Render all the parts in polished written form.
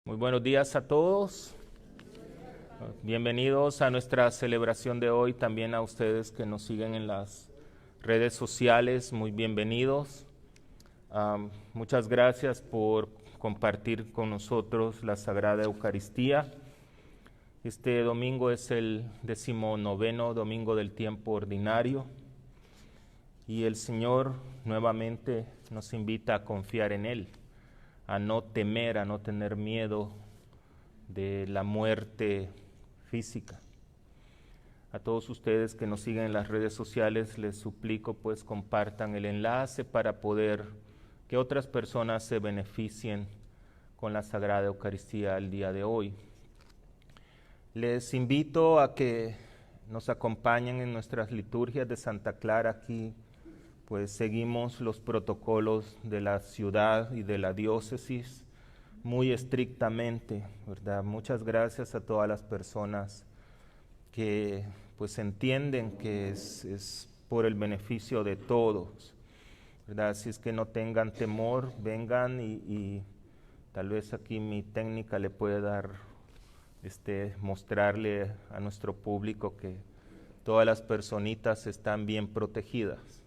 Muy buenos días a todos. Bienvenidos a nuestra celebración de hoy. También a ustedes que nos siguen en las redes sociales, muy bienvenidos. Muchas gracias por compartir con nosotros la Sagrada Eucaristía. Este domingo es el 19º domingo del tiempo ordinario y el Señor nuevamente nos invita a confiar en Él, a no temer, a no tener miedo de la muerte física. A todos ustedes que nos siguen en las redes sociales les suplico pues compartan el enlace para poder que otras personas se beneficien con la Sagrada Eucaristía el día de hoy. Les invito a que nos acompañen en nuestras liturgias de Santa Clara. Aquí pues seguimos los protocolos de la ciudad y de la diócesis muy estrictamente, ¿verdad? Muchas gracias a todas las personas que pues entienden que es por el beneficio de todos, ¿verdad? Así es que no tengan temor, vengan y tal vez aquí mi técnica le puede dar, mostrarle a nuestro público que todas las personitas están bien protegidas.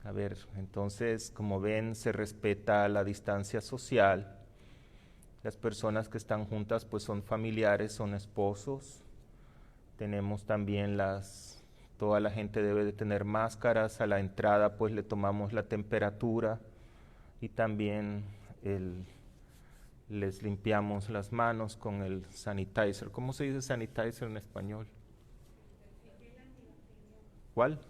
A ver, entonces, como ven, se respeta la distancia social. Las personas que están juntas pues son familiares, son esposos. Tenemos también toda la gente debe de tener máscaras. A la entrada pues le tomamos la temperatura y también les limpiamos las manos con el sanitizer. ¿Cómo se dice sanitizer en español? ¿Cuál?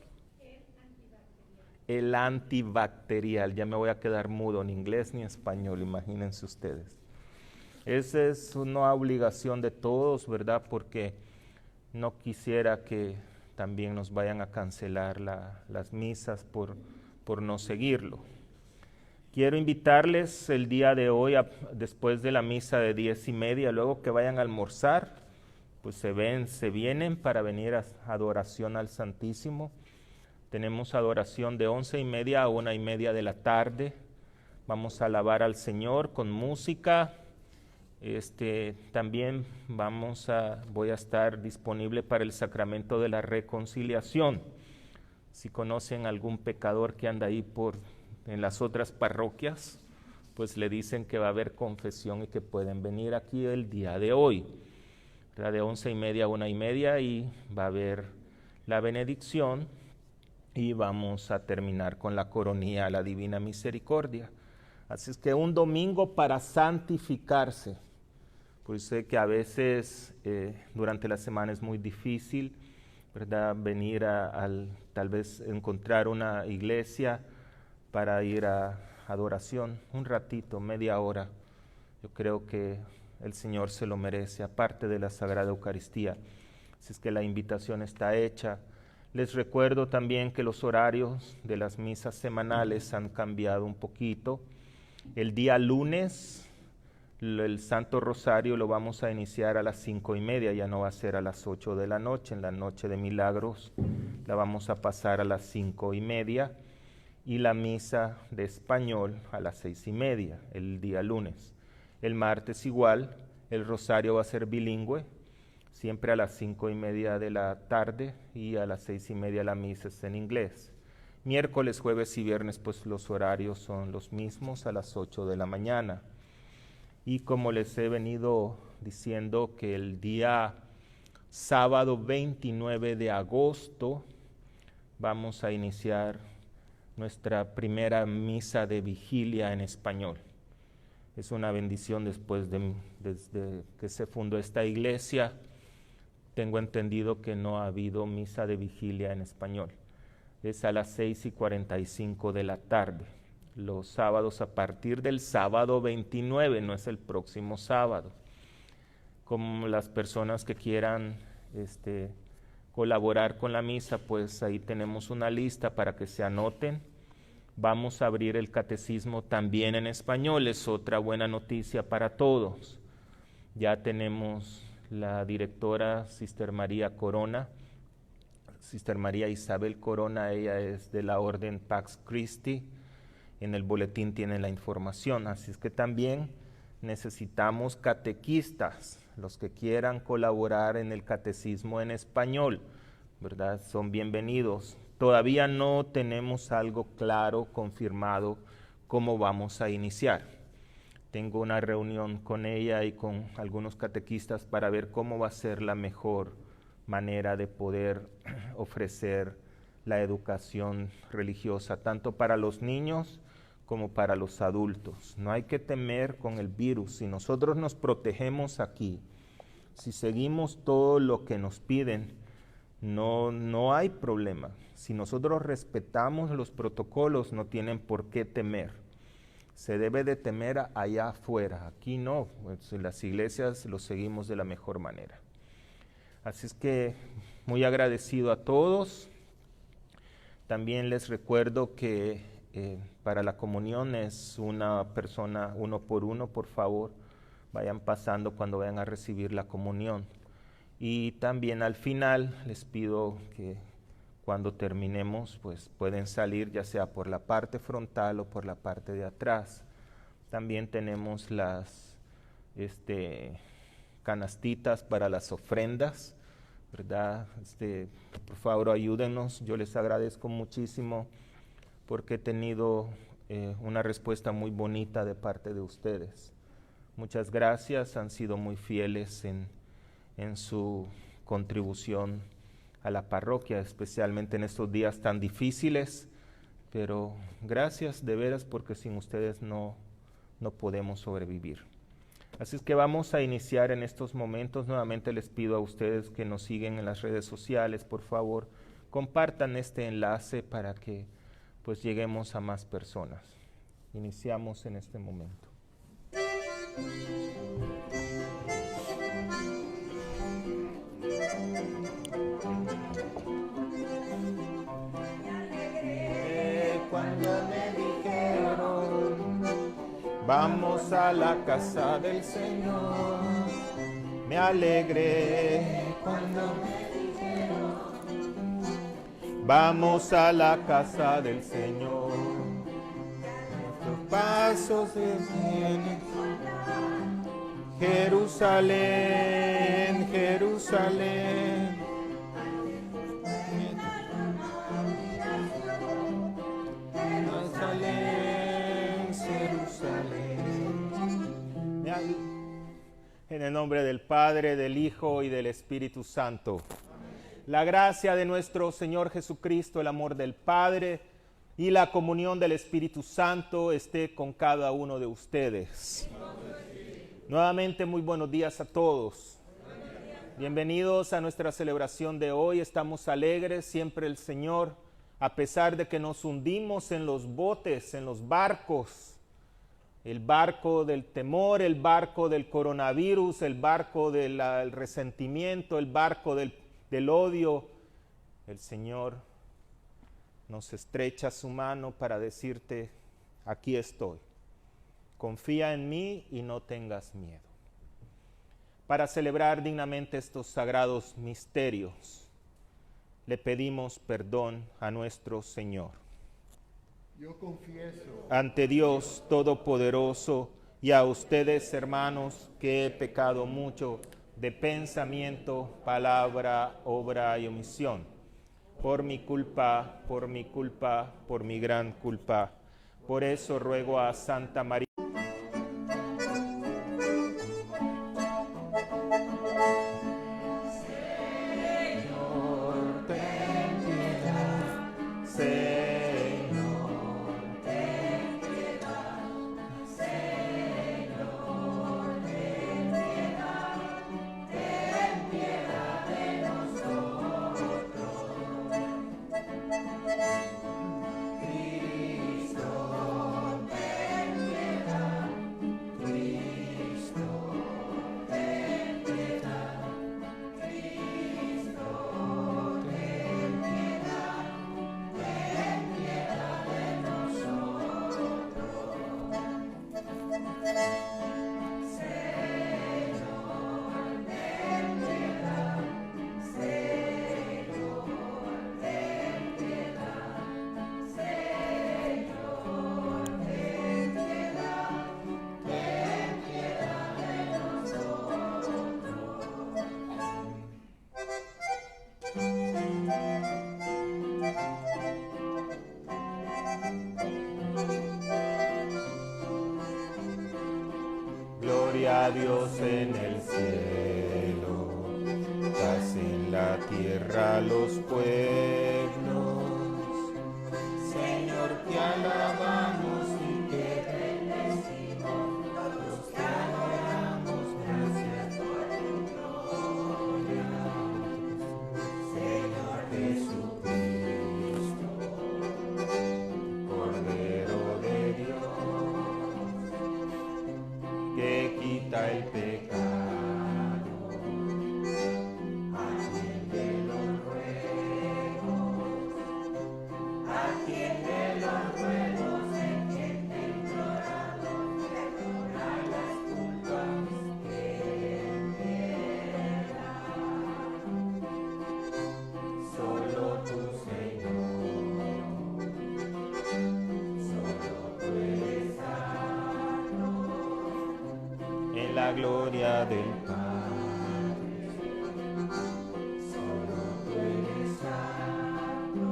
El antibacterial. Ya me voy a quedar mudo, ni inglés ni español, imagínense ustedes. Esa es una obligación de todos, ¿verdad? Porque no quisiera que también nos vayan a cancelar las misas por no seguirlo. Quiero invitarles el día de hoy, después de la misa de 10:30, luego que vayan a almorzar, pues se vienen para venir a adoración al Santísimo. Tenemos adoración de 11:30 a 1:30 de la tarde. Vamos a alabar al Señor con música. También voy a estar disponible para el sacramento de la reconciliación. Si conocen algún pecador que anda ahí en las otras parroquias, pues le dicen que va a haber confesión y que pueden venir aquí el día de hoy, de 11:30 a 1:30, y va a haber la benedicción y vamos a terminar con la coronilla a la Divina Misericordia. Así es que un domingo para santificarse. Pues sé que a veces durante la semana es muy difícil, ¿verdad? Venir tal vez encontrar una iglesia para ir a adoración, un ratito, media hora. Yo creo que el Señor se lo merece, aparte de la Sagrada Eucaristía. Así es que la invitación está hecha. Les recuerdo también que los horarios de las misas semanales han cambiado un poquito. El día lunes, el Santo Rosario lo vamos a iniciar a las 5:30, ya no va a ser a las 8 de la noche. En la noche de Milagros la vamos a pasar a las 5:30 y la misa de español a las 6:30 el día lunes. El martes igual, el Rosario va a ser bilingüe, siempre a las 5:30 de la tarde y a las 6:30 la misa es en inglés. Miércoles, jueves y viernes pues los horarios son los mismos a las 8 de la mañana. Y como les he venido diciendo que el día sábado 29 de agosto vamos a iniciar nuestra primera misa de vigilia en español. Es una bendición desde que se fundó esta iglesia. Tengo entendido que no ha habido misa de vigilia en español. Es a las 6:45 de la tarde. Los sábados, a partir del sábado 29, no es el próximo sábado. Como las personas que quieran colaborar con la misa, pues ahí tenemos una lista para que se anoten. Vamos a abrir el catecismo también en español, es otra buena noticia para todos. Ya tenemos la directora, Sister María Corona, Sister María Isabel Corona, ella es de la Orden Pax Christi. En el boletín tienen la información, así es que también necesitamos catequistas, los que quieran colaborar en el catecismo en español, ¿verdad? Son bienvenidos. Todavía no tenemos algo claro, confirmado, cómo vamos a iniciar. Tengo una reunión con ella y con algunos catequistas para ver cómo va a ser la mejor manera de poder ofrecer la educación religiosa, tanto para los niños como para los adultos. No hay que temer con el virus. Si nosotros nos protegemos aquí, si seguimos todo lo que nos piden, no hay problema. Si nosotros respetamos los protocolos, no tienen por qué temer. Se debe de temer allá afuera, aquí no. Pues en las iglesias lo seguimos de la mejor manera. Así es que muy agradecido a todos. También les recuerdo que para la comunión es una persona uno por uno, por favor, vayan pasando cuando vayan a recibir la comunión. Y también al final les pido que cuando terminemos, pues pueden salir ya sea por la parte frontal o por la parte de atrás. También tenemos las canastitas para las ofrendas, ¿verdad? Por favor, ayúdenos. Yo les agradezco muchísimo porque he tenido una respuesta muy bonita de parte de ustedes. Muchas gracias, han sido muy fieles en su contribución a la parroquia, especialmente en estos días tan difíciles, pero gracias de veras porque sin ustedes no podemos sobrevivir. Así es que vamos a iniciar en estos momentos. Nuevamente les pido a ustedes que nos siguen en las redes sociales, por favor, compartan este enlace para que pues lleguemos a más personas. Iniciamos en este momento. Cuando me dijeron, vamos a la casa del Señor, me alegré cuando me dijeron, vamos a la casa del Señor. Nuestros pasos se vienen, Jerusalén, Jerusalén. En el nombre del Padre, del Hijo y del Espíritu Santo. La gracia de nuestro Señor Jesucristo, el amor del Padre y la comunión del Espíritu Santo esté con cada uno de ustedes. Nuevamente, muy buenos días a todos. Bienvenidos a nuestra celebración de hoy. Estamos alegres, siempre el Señor, a pesar de que nos hundimos en los botes, en los barcos, el barco del temor, el barco del coronavirus, el barco del resentimiento, el barco del odio. El Señor nos estrecha su mano para decirte, aquí estoy. Confía en mí y no tengas miedo. Para celebrar dignamente estos sagrados misterios, le pedimos perdón a nuestro Señor. Yo confieso ante Dios Todopoderoso y a ustedes, hermanos, que he pecado mucho de pensamiento, palabra, obra y omisión. Por mi culpa, por mi gran culpa. Por eso ruego a Santa María. Señor, ten piedad. a Dios en el cielo, paz en la tierra los pueblos. Señor, te alabamos y te bendecimos, los te adoramos, gracias por tu gloria. Señor Jesucristo, Cordero de Dios, que quita el pecado, atiende los ruegos, atiende los ruegos en quien te imploramos, perdona las culpas que quieran. Solo tú, Señor, solo tú eres santo, en la gloria del Padre, solo tú eres santo,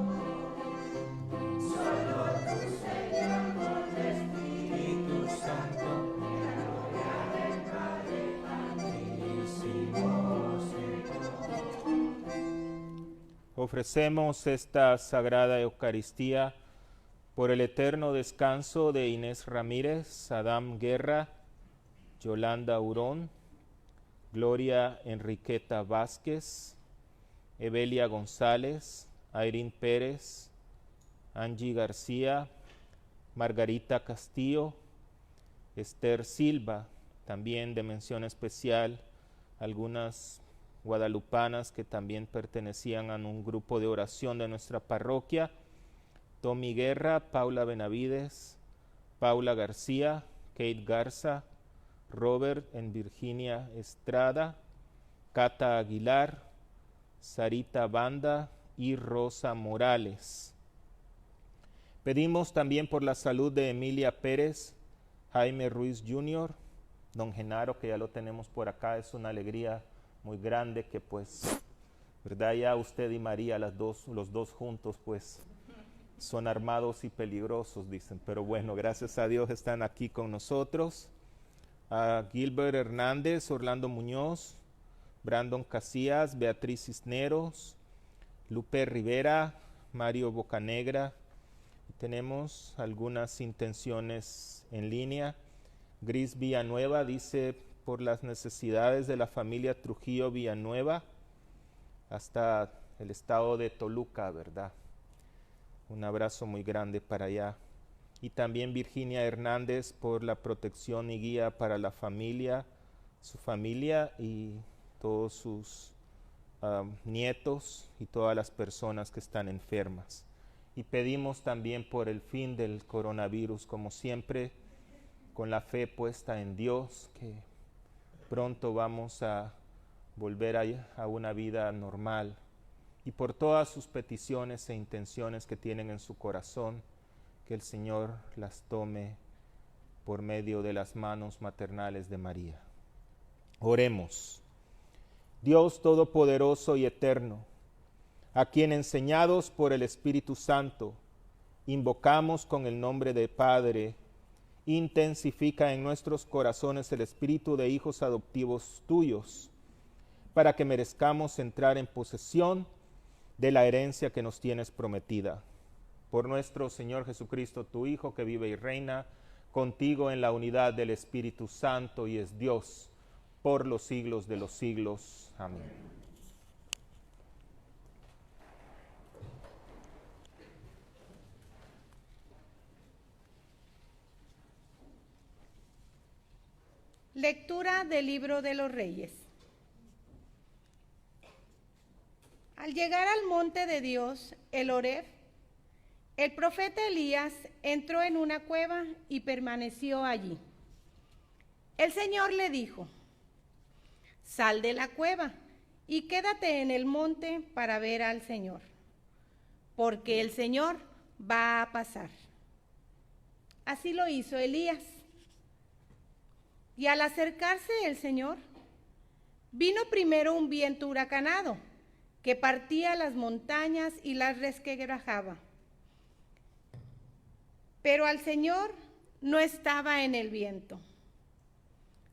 solo tú, Señor, con tu Espíritu Santo, en la gloria del Padre Santísimo, Señor. Ofrecemos esta Sagrada Eucaristía por el eterno descanso de Inés Ramírez, Adam Guerra, Yolanda Hurón, Gloria Enriqueta Vázquez, Evelia González, Airín Pérez, Angie García, Margarita Castillo, Esther Silva, también de mención especial algunas guadalupanas que también pertenecían a un grupo de oración de nuestra parroquia, Tommy Guerra, Paula Benavides, Paula García, Kate Garza, Robert en Virginia Estrada, Cata Aguilar, Sarita Banda y Rosa Morales. Pedimos también por la salud de Emilia Pérez, Jaime Ruiz Jr., don Genaro, que ya lo tenemos por acá. Es una alegría muy grande que pues, ¿verdad? Ya usted y María, los dos juntos, pues son armados y peligrosos, dicen. Pero bueno, gracias a Dios están aquí con nosotros. A Gilbert Hernández, Orlando Muñoz, Brandon Casillas, Beatriz Cisneros, Lupe Rivera, Mario Bocanegra. Tenemos algunas intenciones en línea. Gris Villanueva dice, por las necesidades de la familia Trujillo Villanueva, hasta el estado de Toluca, ¿verdad? Un abrazo muy grande para allá. Y también Virginia Hernández por la protección y guía para la familia, su familia y todos sus nietos y todas las personas que están enfermas. Y pedimos también por el fin del coronavirus, como siempre, con la fe puesta en Dios, que pronto vamos a volver a una vida normal. Y por todas sus peticiones e intenciones que tienen en su corazón, que el Señor las tome por medio de las manos maternales de María. Oremos. Dios Todopoderoso y Eterno, a quien enseñados por el Espíritu Santo, invocamos con el nombre de Padre, intensifica en nuestros corazones el espíritu de hijos adoptivos tuyos, para que merezcamos entrar en posesión de la herencia que nos tienes prometida. Por nuestro Señor Jesucristo, tu Hijo, que vive y reina contigo en la unidad del Espíritu Santo y es Dios por los siglos de los siglos. Amén. Lectura del Libro de los Reyes. Al llegar al monte de Dios, el Horeb, el profeta Elías entró en una cueva y permaneció allí. El Señor le dijo: sal de la cueva y quédate en el monte para ver al Señor, porque el Señor va a pasar. Así lo hizo Elías. Y al acercarse el Señor, vino primero un viento huracanado que partía las montañas y las resquebrajaba. Pero al Señor no estaba en el viento.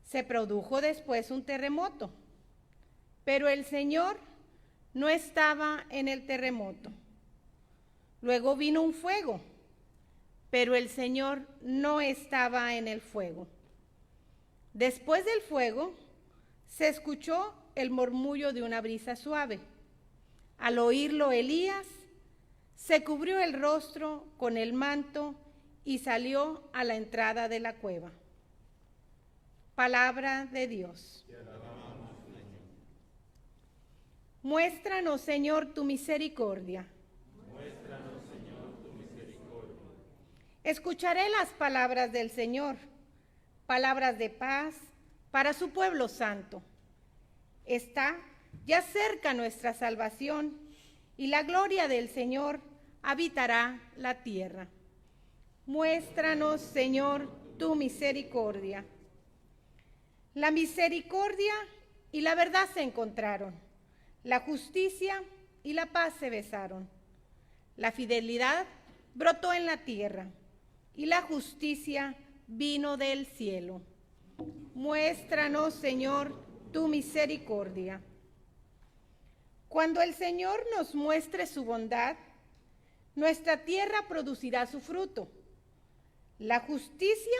Se produjo después un terremoto, pero el Señor no estaba en el terremoto. Luego vino un fuego, pero el Señor no estaba en el fuego. Después del fuego, se escuchó el murmullo de una brisa suave. Al oírlo, Elías se cubrió el rostro con el manto y salió a la entrada de la cueva. Palabra de Dios. Muéstranos, Señor, tu misericordia. Muéstranos, Señor, tu misericordia. Escucharé las palabras del Señor, palabras de paz para su pueblo santo. Está ya cerca nuestra salvación, y la gloria del Señor habitará la tierra. Muéstranos, Señor, tu misericordia. La misericordia y la verdad se encontraron. La justicia y la paz se besaron. La fidelidad brotó en la tierra y la justicia vino del cielo. Muéstranos, Señor, tu misericordia. Cuando el Señor nos muestre su bondad, nuestra tierra producirá su fruto. La justicia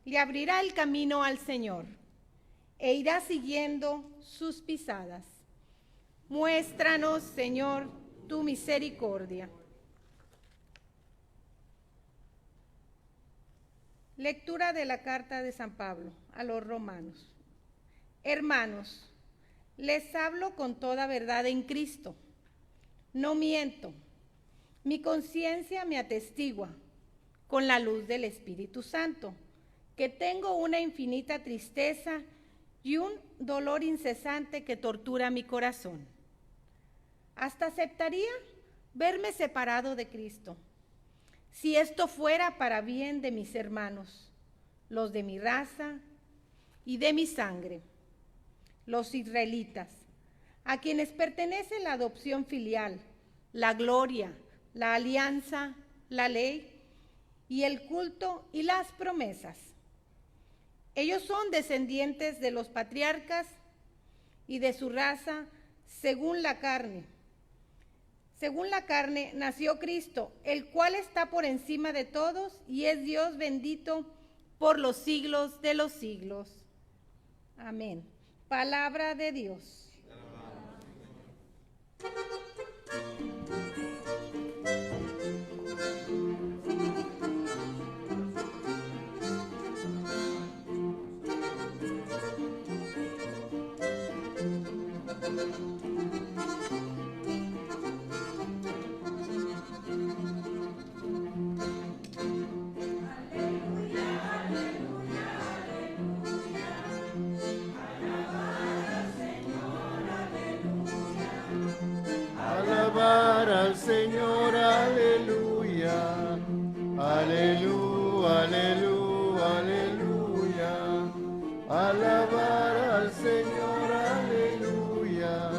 le abrirá el camino al Señor e irá siguiendo sus pisadas. Muéstranos, Señor, tu misericordia. Lectura de la carta de San Pablo a los romanos. Hermanos, les hablo con toda verdad en Cristo. No miento. Mi conciencia me atestigua con la luz del Espíritu Santo que tengo una infinita tristeza y un dolor incesante que tortura mi corazón. Hasta aceptaría verme separado de Cristo, si esto fuera para bien de mis hermanos, los de mi raza y de mi sangre, los israelitas, a quienes pertenece la adopción filial, la gloria, la alianza, la ley y el culto y las promesas. Ellos son descendientes de los patriarcas y de su raza según la carne. Según la carne nació Cristo, el cual está por encima de todos y es Dios bendito por los siglos de los siglos. Amén. Palabra de Dios. Alabar al Señor, aleluya, aleluya, aleluya, aleluya. Alabar al Señor, aleluya,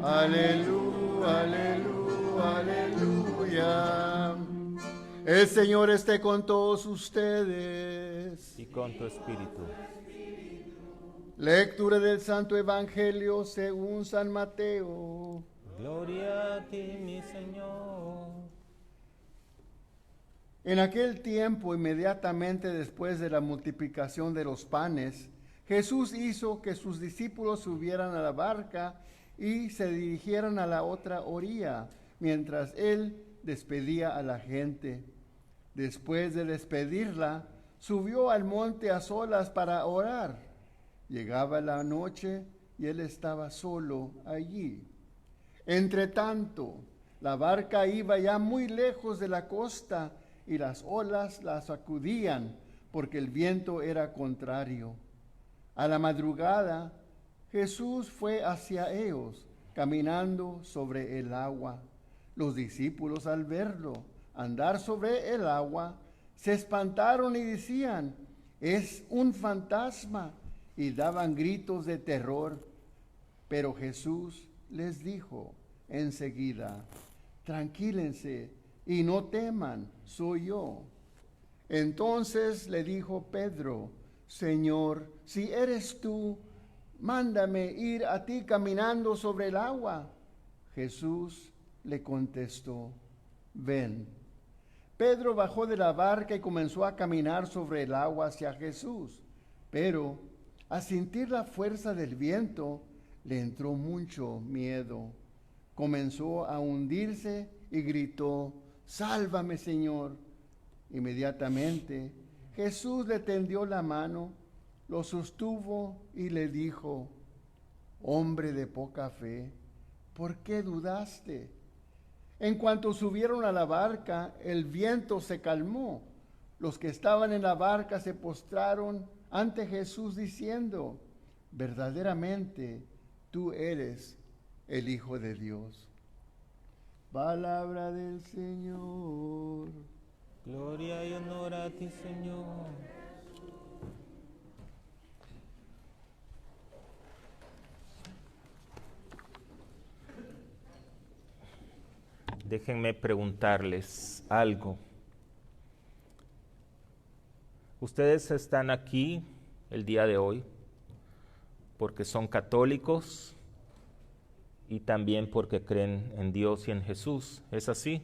aleluya, aleluya, aleluya. El Señor esté con todos ustedes. Y con tu espíritu. Lectura del Santo Evangelio según San Mateo. Gloria a ti, mi Señor. En aquel tiempo, inmediatamente después de la multiplicación de los panes, Jesús hizo que sus discípulos subieran a la barca y se dirigieran a la otra orilla, mientras él despedía a la gente. Después de despedirla, subió al monte a solas para orar. Llegaba la noche y él estaba solo allí. Entretanto, la barca iba ya muy lejos de la costa y las olas la sacudían porque el viento era contrario. A la madrugada, Jesús fue hacia ellos, caminando sobre el agua. Los discípulos, al verlo andar sobre el agua, se espantaron y decían: «Es un fantasma», y daban gritos de terror. Pero Jesús les dijo enseguida: «Tranquílense y no teman, soy yo». Entonces le dijo Pedro: «Señor, si eres tú, mándame ir a ti caminando sobre el agua. Jesús le contestó, ven. Pedro bajó de la barca y comenzó a caminar sobre el agua hacia Jesús, pero al sentir la fuerza del viento, le entró mucho miedo. Comenzó a hundirse y gritó, sálvame, Señor. Inmediatamente Jesús le tendió la mano, lo sostuvo y le dijo, hombre de poca fe, ¿por qué dudaste? En cuanto subieron a la barca, el viento se calmó. Los que estaban en la barca se postraron ante Jesús diciendo, verdaderamente tú eres el Hijo de Dios. Palabra del Señor. Gloria y honor a ti, Señor. Déjenme preguntarles algo. Ustedes están aquí el día de hoy porque son católicos y también porque creen en Dios y en Jesús. ¿Es así?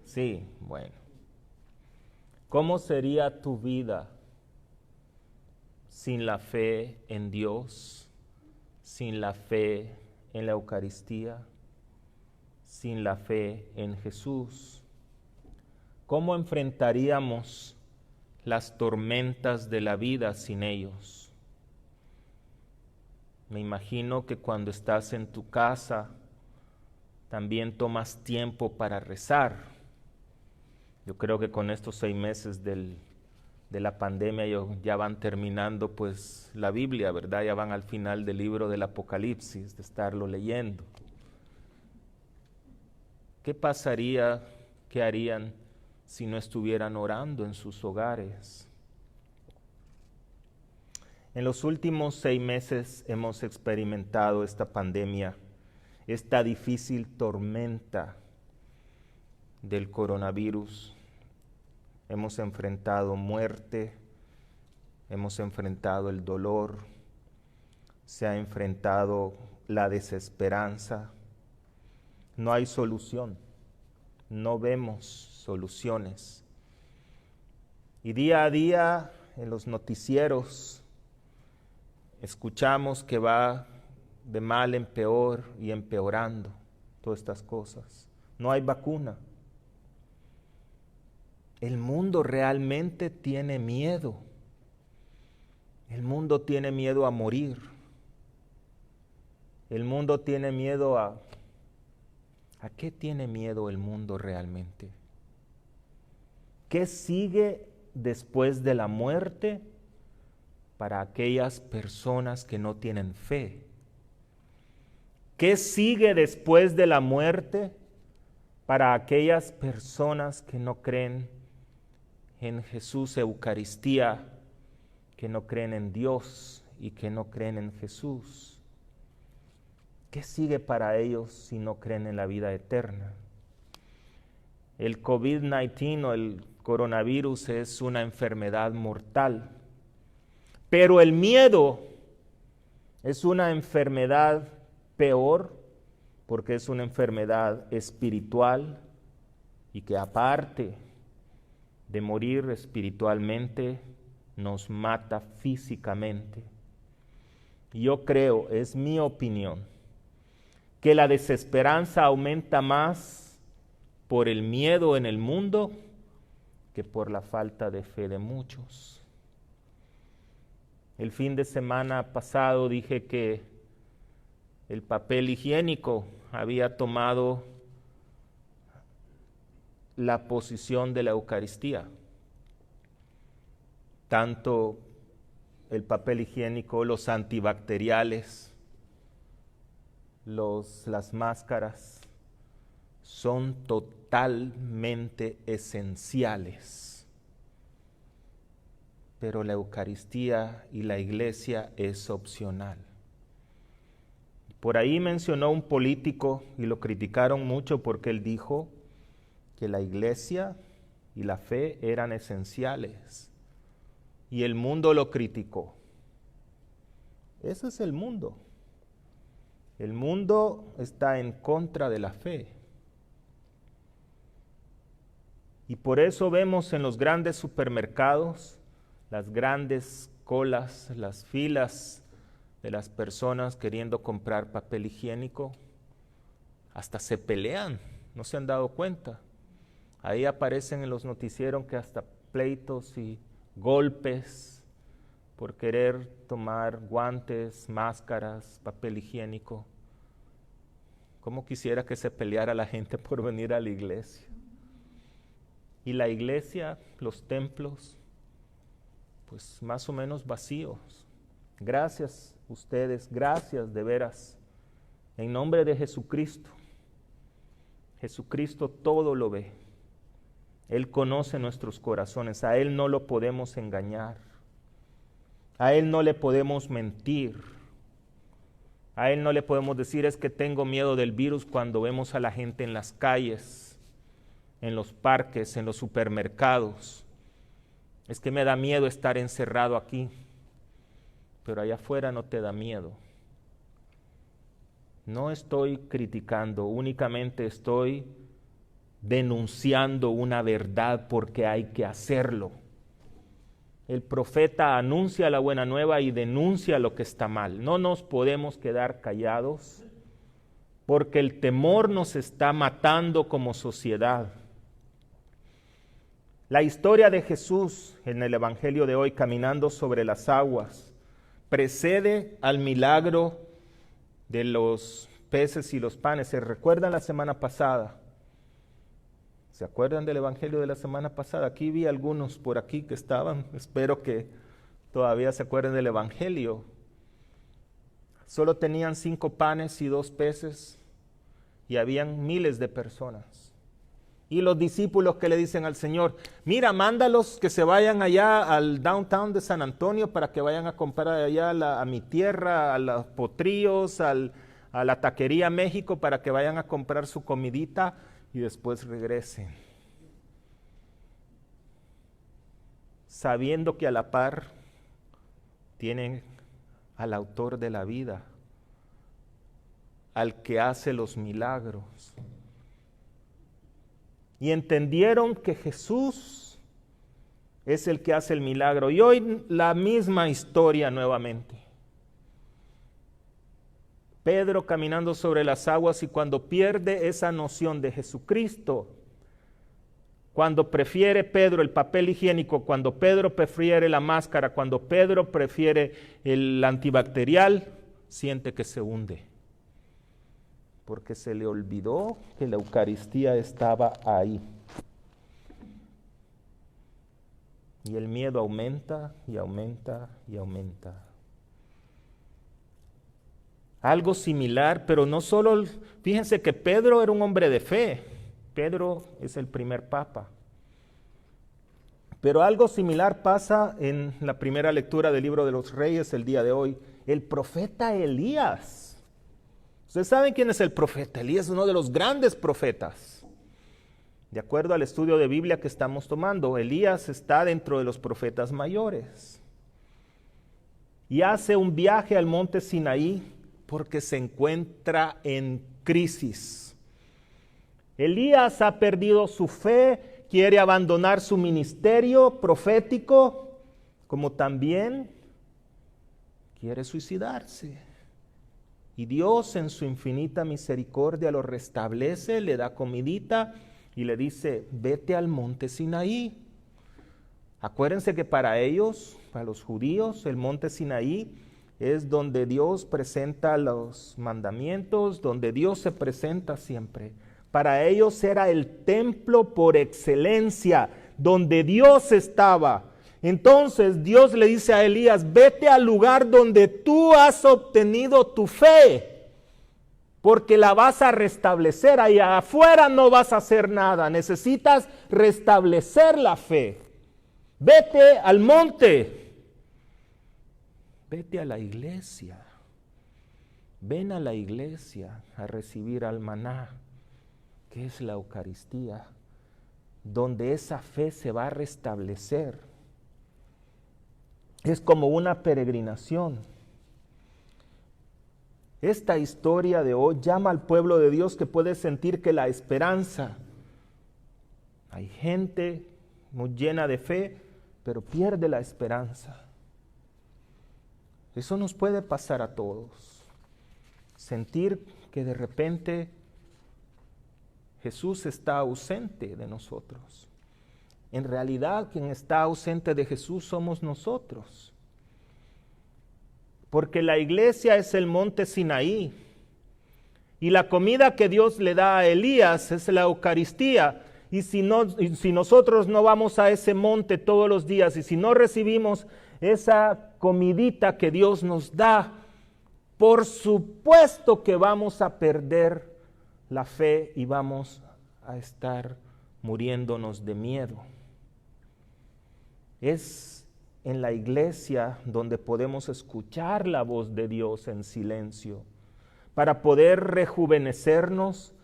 Sí, bueno. ¿Cómo sería tu vida sin la fe en Dios, sin la fe en la Eucaristía, sin la fe en Jesús? ¿Cómo enfrentaríamos las tormentas de la vida sin ellos? Me imagino que cuando estás en tu casa también tomas tiempo para rezar. Yo creo que con estos 6 meses de la pandemia ya van terminando pues la Biblia, ¿verdad? Ya van al final del libro del Apocalipsis, de estarlo leyendo. ¿Qué pasaría, qué harían si no estuvieran orando en sus hogares? En los últimos 6 meses hemos experimentado esta pandemia, esta difícil tormenta del coronavirus. Hemos enfrentado muerte, hemos enfrentado el dolor, se ha enfrentado la desesperanza. No hay solución, no vemos soluciones. Y día a día en los noticieros escuchamos que va de mal en peor y empeorando todas estas cosas. No hay vacuna. El mundo realmente tiene miedo. El mundo tiene miedo a morir. El mundo tiene miedo a... ¿A qué tiene miedo el mundo realmente? ¿Qué sigue después de la muerte para aquellas personas que no tienen fe? ¿Qué sigue después de la muerte para aquellas personas que no creen en Jesús, Eucaristía, que no creen en Dios y que no creen en Jesús? ¿Qué sigue para ellos si no creen en la vida eterna? El COVID-19 o el coronavirus es una enfermedad mortal, pero el miedo es una enfermedad peor porque es una enfermedad espiritual y que aparte de morir espiritualmente, nos mata físicamente. Yo creo, es mi opinión, que la desesperanza aumenta más por el miedo en el mundo que por la falta de fe de muchos. El fin de semana pasado dije que el papel higiénico había tomado la posición de la Eucaristía. Tanto el papel higiénico, los antibacteriales, las máscaras, son totalmente esenciales. Pero la Eucaristía y la Iglesia es opcional. Por ahí mencionó un político y lo criticaron mucho porque él dijo que la Iglesia y la fe eran esenciales. Y el mundo lo criticó. Ese es el mundo. El mundo está en contra de la fe. Y por eso vemos en los grandes supermercados las grandes colas, las filas de las personas queriendo comprar papel higiénico. Hasta se pelean, ¿no se han dado cuenta? Ahí aparecen en los noticieros que hasta pleitos y golpes por querer tomar guantes, máscaras, papel higiénico. ¿Cómo quisiera que se peleara la gente por venir a la iglesia? Y la iglesia, los templos, pues más o menos vacíos. Gracias ustedes, gracias de veras. En nombre de Jesucristo. Jesucristo todo lo ve. Él conoce nuestros corazones. A Él no lo podemos engañar. A Él no le podemos mentir. A Él no le podemos decir es que tengo miedo del virus cuando vemos a la gente en las calles, en los parques, en los supermercados. Es que me da miedo estar encerrado aquí, pero allá afuera no te da miedo. No estoy criticando, únicamente estoy denunciando una verdad porque hay que hacerlo. El profeta anuncia la buena nueva y denuncia lo que está mal. No nos podemos quedar callados porque el temor nos está matando como sociedad. La historia de Jesús en el Evangelio de hoy, caminando sobre las aguas, precede al milagro de los peces y los panes. ¿Se recuerdan la semana pasada? ¿Se acuerdan del Evangelio de la semana pasada? Aquí vi algunos por aquí que estaban. Espero que todavía se acuerden del Evangelio. Solo tenían 5 panes y 2 peces y habían miles de personas. Y los discípulos que le dicen al Señor, mira, mándalos que se vayan allá al downtown de San Antonio para que vayan a comprar allá a mi tierra, a los potrillos, a la taquería México para que vayan a comprar su comidita y después regresen. Sabiendo que a la par tienen al autor de la vida, al que hace los milagros. Y entendieron que Jesús es el que hace el milagro. Y hoy la misma historia nuevamente. Pedro caminando sobre las aguas y cuando pierde esa noción de Jesucristo, cuando prefiere Pedro el papel higiénico, cuando Pedro prefiere la máscara, cuando Pedro prefiere el antibacterial, siente que se hunde. Porque se le olvidó que la Eucaristía estaba ahí. Y el miedo aumenta y aumenta y aumenta. Algo similar, pero no solo, fíjense que Pedro era un hombre de fe. Pedro es el primer papa. Pero algo similar pasa en la primera lectura del libro de los Reyes el día de hoy. El profeta Elías. Ustedes saben quién es el profeta. Elías es uno de los grandes profetas. De acuerdo al estudio de Biblia que estamos tomando, Elías está dentro de los profetas mayores. Y hace un viaje al monte Sinaí porque se encuentra en crisis. Elías ha perdido su fe, quiere abandonar su ministerio profético, como también quiere suicidarse. Y Dios en su infinita misericordia lo restablece, le da comidita y le dice, vete al monte Sinaí. Acuérdense que para ellos, para los judíos, el monte Sinaí es donde Dios presenta los mandamientos, donde Dios se presenta siempre. Para ellos era el templo por excelencia, donde Dios estaba. Entonces Dios le dice a Elías, vete al lugar donde tú has obtenido tu fe, porque la vas a restablecer. Allá afuera no vas a hacer nada, necesitas restablecer la fe. Vete al monte, vete a la iglesia, ven a la iglesia a recibir al maná, que es la Eucaristía, donde esa fe se va a restablecer. Es como una peregrinación. Esta historia de hoy llama al pueblo de Dios que puede sentir que la esperanza, hay gente muy llena de fe, pero pierde la esperanza. Eso nos puede pasar a todos. Sentir que de repente Jesús está ausente de nosotros. En realidad, quien está ausente de Jesús somos nosotros. Porque la iglesia es el monte Sinaí. Y la comida que Dios le da a Elías es la Eucaristía. Y si nosotros no vamos a ese monte todos los días y si no recibimos esa comidita que Dios nos da, por supuesto que vamos a perder la fe y vamos a estar muriéndonos de miedo. Es en la iglesia donde podemos escuchar la voz de Dios en silencio, para poder rejuvenecernos,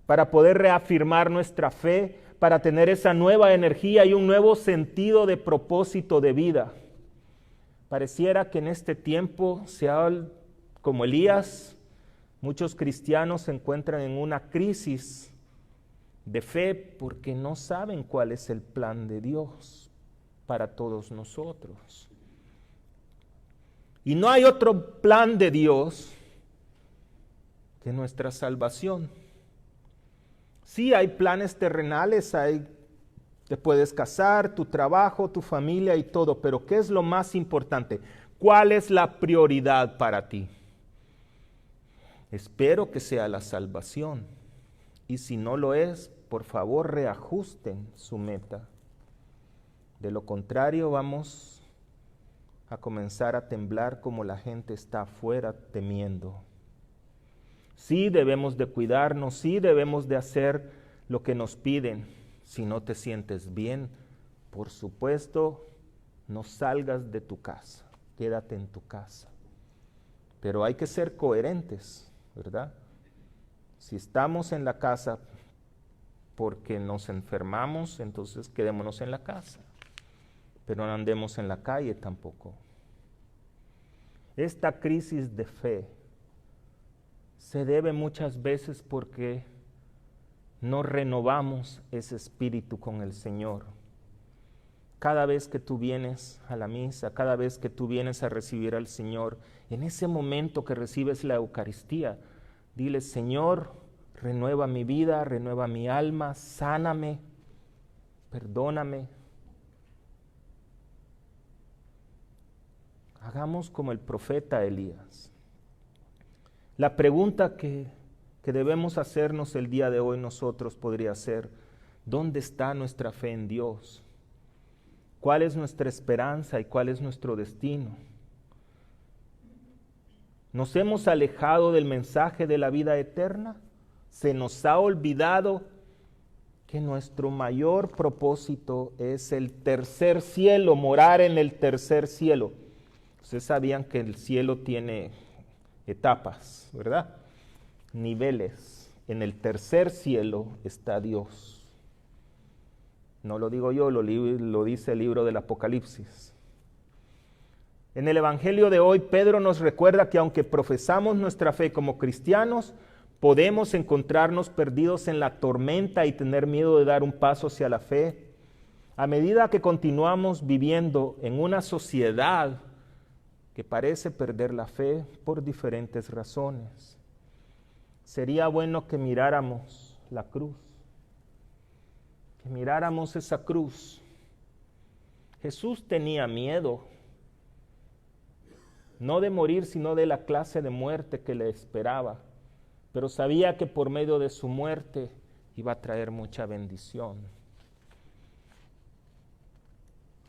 para poder reafirmar nuestra fe, para tener esa nueva energía y un nuevo sentido de propósito de vida. Pareciera que en este tiempo, como Elías, muchos cristianos se encuentran en una crisis de fe porque no saben cuál es el plan de Dios para todos nosotros. Y no hay otro plan de Dios que nuestra salvación. Sí, hay planes terrenales, te puedes casar, tu trabajo, tu familia y todo, pero ¿qué es lo más importante? ¿Cuál es la prioridad para ti? Espero que sea la salvación. Y si no lo es, por favor reajusten su meta. De lo contrario, vamos a comenzar a temblar como la gente está afuera temiendo. Sí debemos de cuidarnos, sí debemos de hacer lo que nos piden. Si no te sientes bien, por supuesto, no salgas de tu casa, quédate en tu casa. Pero hay que ser coherentes, ¿verdad? Si estamos en la casa porque nos enfermamos, entonces quedémonos en la casa. Pero no andemos en la calle tampoco. Esta crisis de fe se debe muchas veces porque no renovamos ese espíritu con el Señor. Cada vez que tú vienes a la misa, cada vez que tú vienes a recibir al Señor, en ese momento que recibes la Eucaristía, dile: Señor, renueva mi vida, renueva mi alma, sáname, perdóname. Hagamos como el profeta Elías. La pregunta que debemos hacernos el día de hoy nosotros podría ser: ¿dónde está nuestra fe en Dios? ¿Cuál es nuestra esperanza y cuál es nuestro destino? ¿Nos hemos alejado del mensaje de la vida eterna? ¿Se nos ha olvidado que nuestro mayor propósito es el tercer cielo, morar en el tercer cielo? Ustedes sabían que el cielo tiene etapas, ¿verdad? Niveles. En el tercer cielo está Dios. No lo digo yo, lo dice el libro del Apocalipsis. En el Evangelio de hoy, Pedro nos recuerda que aunque profesamos nuestra fe como cristianos, podemos encontrarnos perdidos en la tormenta y tener miedo de dar un paso hacia la fe. A medida que continuamos viviendo en una sociedad que parece perder la fe por diferentes razones, sería bueno que miráramos la cruz, que miráramos esa cruz. Jesús tenía miedo, no de morir, sino de la clase de muerte que le esperaba, pero sabía que por medio de su muerte iba a traer mucha bendición.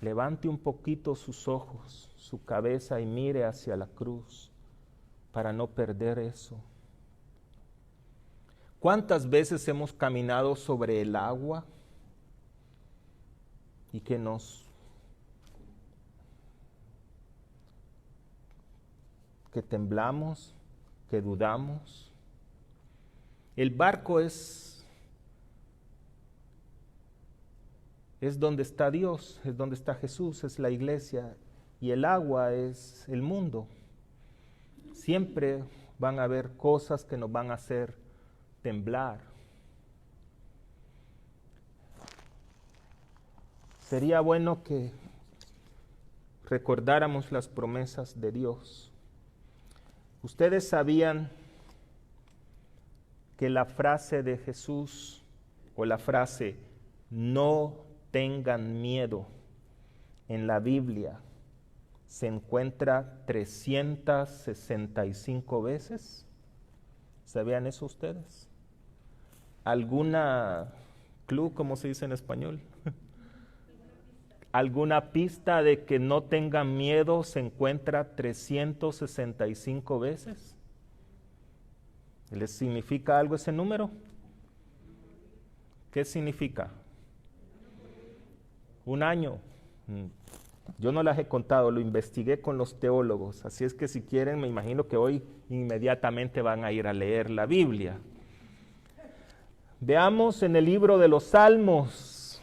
Levante un poquito sus ojos, su cabeza y mire hacia la cruz para no perder eso. ¿Cuántas veces hemos caminado sobre el agua y que temblamos, que dudamos? El barco es donde está Dios, es donde está Jesús, es la iglesia, y el agua es el mundo. Siempre van a haber cosas que nos van a hacer temblar. Sería bueno que recordáramos las promesas de Dios. Ustedes sabían que la frase de Jesús, o la frase no tengan miedo, en la Biblia se encuentra 365 veces. ¿Sabían eso ustedes? ¿Alguna clue, como se dice en español? ¿Alguna pista de que no tengan miedo se encuentra 365 veces? ¿Les significa algo ese número? ¿Qué significa? Un año. Yo no las he contado, lo investigué con los teólogos, así es que si quieren, me imagino que hoy inmediatamente van a ir a leer la Biblia. Veamos en el libro de los Salmos,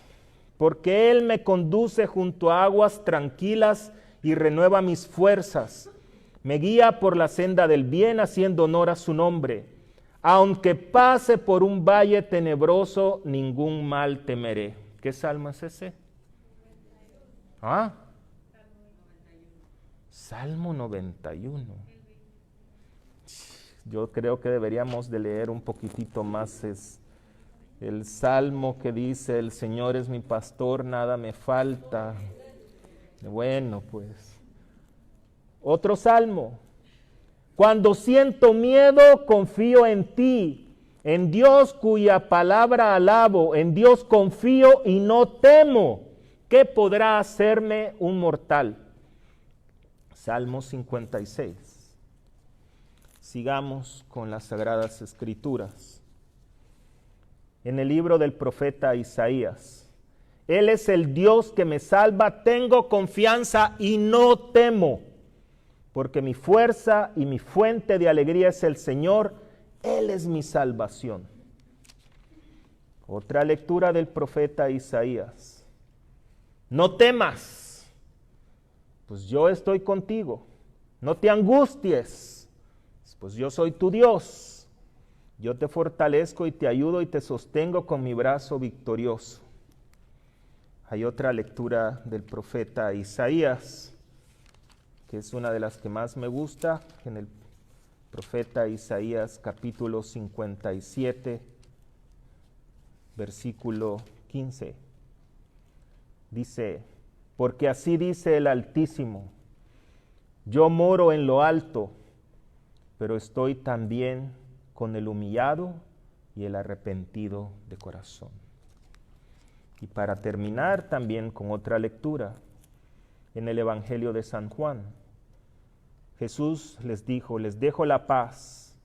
porque Él me conduce junto a aguas tranquilas y renueva mis fuerzas. Me guía por la senda del bien, haciendo honor a su nombre. Aunque pase por un valle tenebroso, ningún mal temeré. ¿Qué salmo es ese? Salmo 91. Yo creo que deberíamos de leer un poquitito más. Es el salmo que dice, el Señor es mi pastor, nada me falta. Bueno, pues. Otro salmo. Cuando siento miedo, confío en ti, en Dios cuya palabra alabo, en Dios confío y no temo. ¿Qué podrá hacerme un mortal? Salmo 56. Sigamos con las Sagradas Escrituras. En el libro del profeta Isaías. Él es el Dios que me salva, tengo confianza y no temo, porque mi fuerza y mi fuente de alegría es el Señor, Él es mi salvación. Otra lectura del profeta Isaías. No temas, pues yo estoy contigo. No te angusties, pues yo soy tu Dios. Yo te fortalezco y te ayudo y te sostengo con mi brazo victorioso. Hay otra lectura del profeta Isaías, que es una de las que más me gusta, en el profeta Isaías capítulo 57, versículo 15. Dice, porque así dice el Altísimo, yo moro en lo alto, pero estoy también con el humillado y el arrepentido de corazón. Y para terminar también con otra lectura, en el Evangelio de San Juan, Jesús les dijo, les dejo la paz,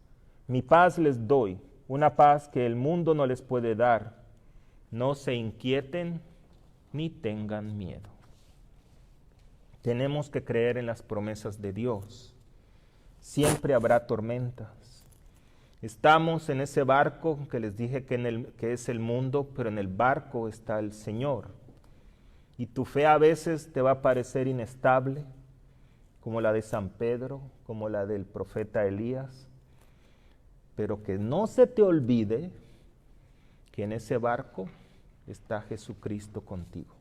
mi paz les doy, una paz que el mundo no les puede dar. No se inquieten ni tengan miedo. Tenemos que creer en las promesas de Dios. Siempre habrá tormentas. Estamos en ese barco que les dije que es el mundo, pero en el barco está el Señor. Y tu fe a veces te va a parecer inestable, como la de San Pedro, como la del profeta Elías. Pero que no se te olvide que en ese barco está Jesucristo contigo.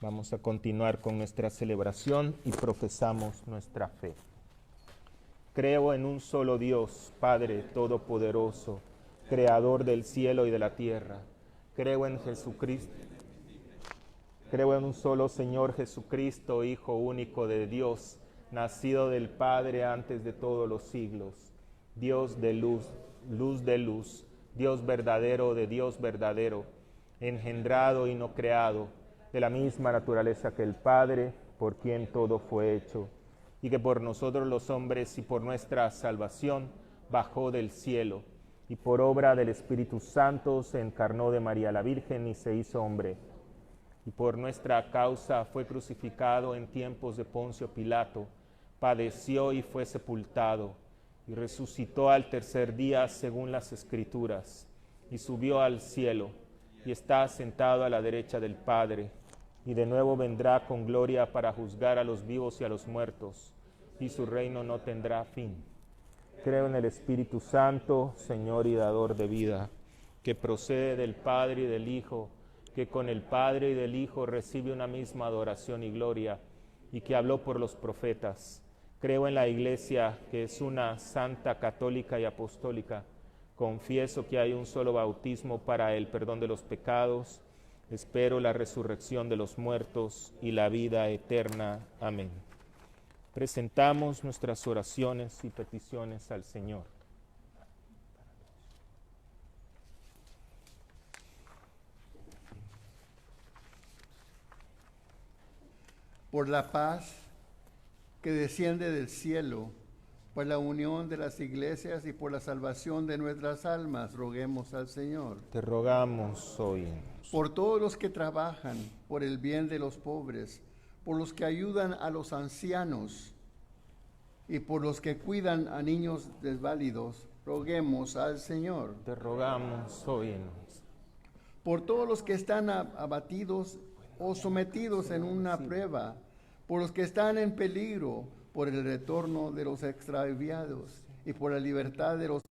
Vamos a continuar con nuestra celebración y profesamos nuestra fe. Creo en un solo Dios, Padre Todopoderoso, Creador del cielo y de la tierra. Creo en Jesucristo. Creo en un solo Señor Jesucristo, Hijo único de Dios, nacido del Padre antes de todos los siglos. Dios de luz, luz de luz, Dios verdadero de Dios verdadero, engendrado y no creado, de la misma naturaleza que el Padre, por quien todo fue hecho, y que por nosotros los hombres y por nuestra salvación bajó del cielo, y por obra del Espíritu Santo se encarnó de María la Virgen y se hizo hombre, y por nuestra causa fue crucificado en tiempos de Poncio Pilato, padeció y fue sepultado, y resucitó al tercer día según las Escrituras, y subió al cielo, y está sentado a la derecha del Padre, y de nuevo vendrá con gloria para juzgar a los vivos y a los muertos, y su reino no tendrá fin. Creo en el Espíritu Santo, Señor y dador de vida, que procede del Padre y del Hijo, que con el Padre y del Hijo recibe una misma adoración y gloria, y que habló por los profetas. Creo en la Iglesia, que es una santa, católica y apostólica. Confieso que hay un solo bautismo para el perdón de los pecados. Espero la resurrección de los muertos y la vida eterna. Amén. Presentamos nuestras oraciones y peticiones al Señor. Por la paz que desciende del cielo, por la unión de las iglesias y por la salvación de nuestras almas, roguemos al Señor. Te rogamos, óyenos. Por todos los que trabajan por el bien de los pobres, por los que ayudan a los ancianos y por los que cuidan a niños desválidos, roguemos al Señor. Te rogamos, óyenos. Por todos los que están abatidos o sometidos en una prueba, por los que están en peligro, por el retorno de los extraviados y por la libertad de los